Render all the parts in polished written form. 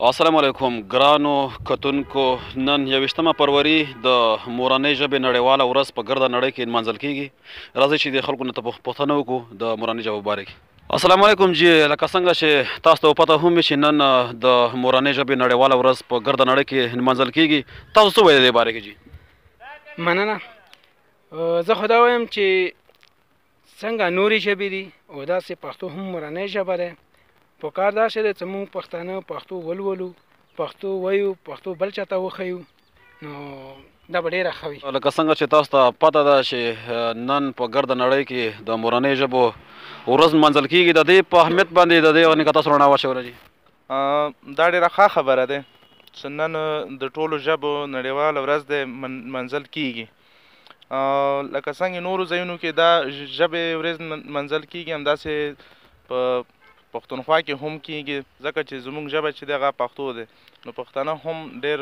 السلام علیکم ګرانو کتونکو. نن 21 فروری د مورنۍ ژبې نړیواله ورځ په ګرده نړۍ کې نمانځل کیږي. راځئ چې د خلکو نه پوښتنه وکړو د مورنۍ ژبې په باره کې. السلام علیکم جی، لکه څنګه چې تاسو ته پته هم وي چې نن د مورنۍ ژبې نړیواله ورځ په ګرده نړۍ کې نمانځل کیږي. تاسو څه وایئ د دې باره کې جی؟ مننه. زه خو دا وایم چې څنګه نورې ژبې دي او داسې پښتو هم مورنۍ ژبه ده. په کار داسې ده چې موږ پښتانه پښتو ولولو، پښتو وایو، پښتو بل چا ته وښیو، نو دا به ډېره ښه وي. لکه څنګه چې تاسو ته پته ده چې نن په ګرده نړۍ کې د مورنۍ ژبو ورځ نمانځل کیږي، د دې په اهمیت باندې د دې باندې که تاسو رڼا واچوله جي؟ دا ډېره ښه خبره ده چې نن د ټولو ژبو نړیواله ورځ د منځل کیږي. لکه څنګه نورو ځایونو کې دا ژبې ورځ منځل کیږي، همداسې په پښتونخوا کې هم کیږي، ځکه چې زموږ ژبه چې دی هغه پښتو دی، نو پښتانه هم ډېر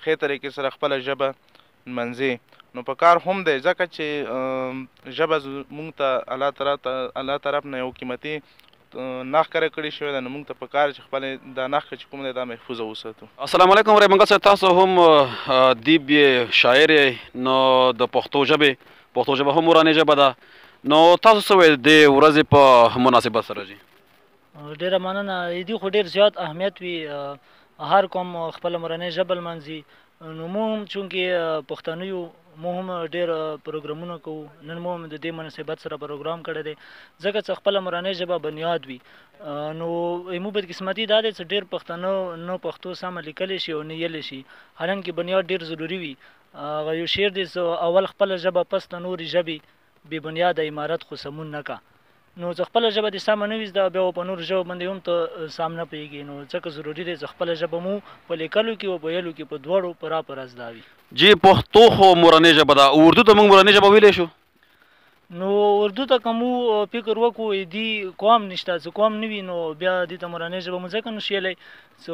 ښې طریقې سره خپله ژبه نمانځي. نو په کار هم دی ځکه چې ژبه موږ ته الله طرف نه یو قیمتي نښ کره کړې شوې ده، نو موږ ته په کار چې خپله دا نښ چې کوم دی دا محفوظه وساتو. السلام علیکم رحمت صاحب، تاسو هم ادیب یې، شاعر یې، نو د پښتو ژبه هم مورنۍ ژبه ده، نو تاسو څه وایئ د ورځې په مناسبت سره جي؟ ډېره مننه. دې خو ډېر زیات اهمیت وي، هر قوم خپله مورنۍ ژبه لمانځي. نو موږ هم چونکې پښتانه یو، موږ هم ډېر پروګرامونه کوو. نن مو هم د دې مناسبت سره پروګرام کړی دی ځکه چې خپله مورنۍ ژبه بنیاد وي. نو زموږ بدقسمتي دا دی چې ډېر پښتانه نه پښتو سمه لیکلی شي او نه یلی شي، حالانکې بنیاد ډېر ضروري وي. هغه یو شعر دی چې اول خپله ژبه پس د نورې ژبې بې بنیاده عمارت خو سمون نه کا. نو چې خپله ژبه دې سمه نه وي زده، بیا په نورو ژبو باندې هم ته سم نه پوهېږي. نو ځکه ضروري دی چې خپله ژبه مو په لیکلو کې او په ویلو کې په دواړو پوره زده وي. جی پښتو خو مورنۍ ژبه ده، اردو ته موږ مورنۍ ژبه ویلی شو؟ نو اردو ته که مو فکر وکړو دې قوم نشته، چې قوم نه وي نو بیا دې ته مورنۍ ژبه مو ځکه نشي ویلی چې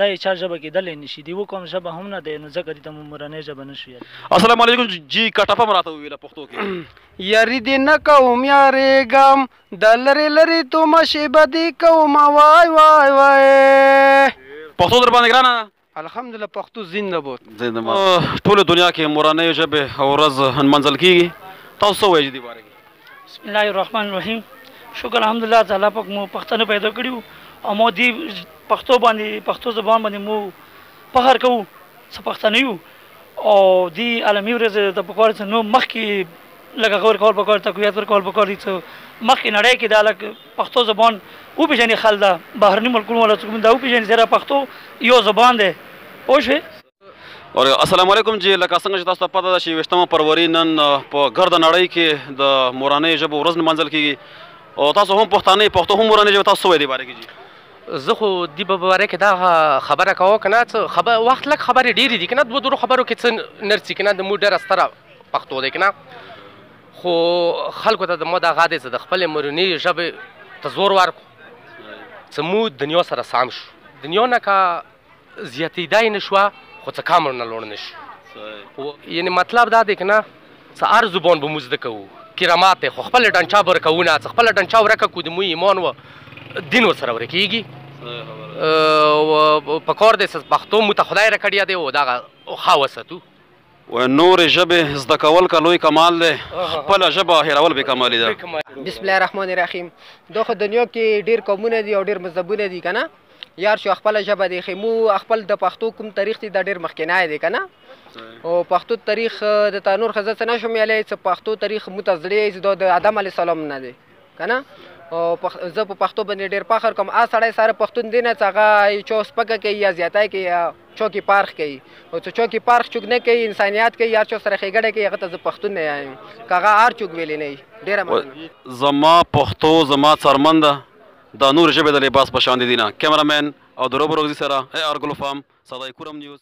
دا یې چا ژبه کېدلی نشي، د یوه قوم ژبه هم نه دی، نو ځکه دې ته مو مورنۍ ژبه نشو ویلی. السلام علیکم جی، کټپه م راته وویله پښتو کې. یاري دې نه کوم یارېږم، د لرې لرې تومه شیبه دې کوم، وای وای وای. پښتو در باندې ګرانه ده؟ الحمدلله پښتو زنده باد. ټولو دنیا کې مورنۍ ژبې ورځ نمانځل کیږي، تاسو څه وایئ دې باره کې؟ بسم الله الرحمن الرحیم. شکر الحمدلله چې الله پاک مو پښتانه پیدا کړي او مو دې پښتو زبان باندې مو فخر کوو چې پښتانه یو، او دې عالمي ورځ ته پکار چې نو مخکې لږ غور کول پکار، تقویت ورکول پکار دي چې مخکې نړۍ کې دا لږ پښتو زبان وپېژني خلک، دا بهرني ملکونو والا څوک دا وپېژني چې پښتو یو زبان دی. پوه شوې؟ السلام علیکم جی، لکه څنګه چې تاسو ته پته ده چې 21 فروری نن په ګرده نړۍ کې د مورنۍ ژبو ورځ نمانځل کیږي، او تاسو هم پښتانه یې، پښتو هم مورنۍ ژبه، تاسو څه وایئ دې باره کې جي؟ زه خو دې په باره کې دا خبره کوم که نه څه وخت لږ خبرې ډېرې دي که نه، دوه درو خبرو کې څه نرسي که نه، د مو ډېره ستره پښتو دی که نه، خو خلکو ته د مو دغه دی چې د خپلې مورنۍ ژبې ته زور ورکړو چې مو دنیا سره سم شو. دنیا نه که زیاتېدا یې نه شوه خو څه کم ورنه لوړ نه شو. یعنې مطلب دا دی که نه چې هر زبان به مو زده کوو، کرامات دی، خو خپله ډنچه به ورکوو نه، چې خپله ډنچه ورکه کړو د مو ایمان و دین ورسره ورکېږي. په کار دی چې پښتو مو ته خدای راکړی دی او دغه ښه وساتو. نورې ژبې زده کول که لوی کمال دی، خپله ژبه هېرول بې کمالي ده. بسم الله الرحمن الرحیم. دا خو دنیا کې ډېر قومونه دي او ډېر مذهبونه دي که نه، یار شو خپله ژبه دی. خو مو خپل د پښتو کوم تاریخ دی دا ډېر مخکینی دی که نه، او پښتو تاریخ د تا نور ښه زه څه نشم ویلی چې پښتو تاریخ مو ته زړی چې دا د آدم علیه السلام نه دی که نه. او زه په پښتو باندې ډېر فخر کوم. سړی سره پښتون دی نه چې هغه چا سپکه کوي یا زیاتی کوي یا چوکې پارخ کوي، او چې چوکې پارخ چوک نه کوي، انسانیت کوي، هر چا سره ښېګړه کوي، هغه ته زه پښتون نه یم، که هغه هر چوک ویلی نه وي. ډېره مننه. زما پښتو زما څرمن ده، د نور ژبې د لباس په شان دي نه. کیمرامین او د روبروزي سره ارګلو فام، صدای کورم نیوز.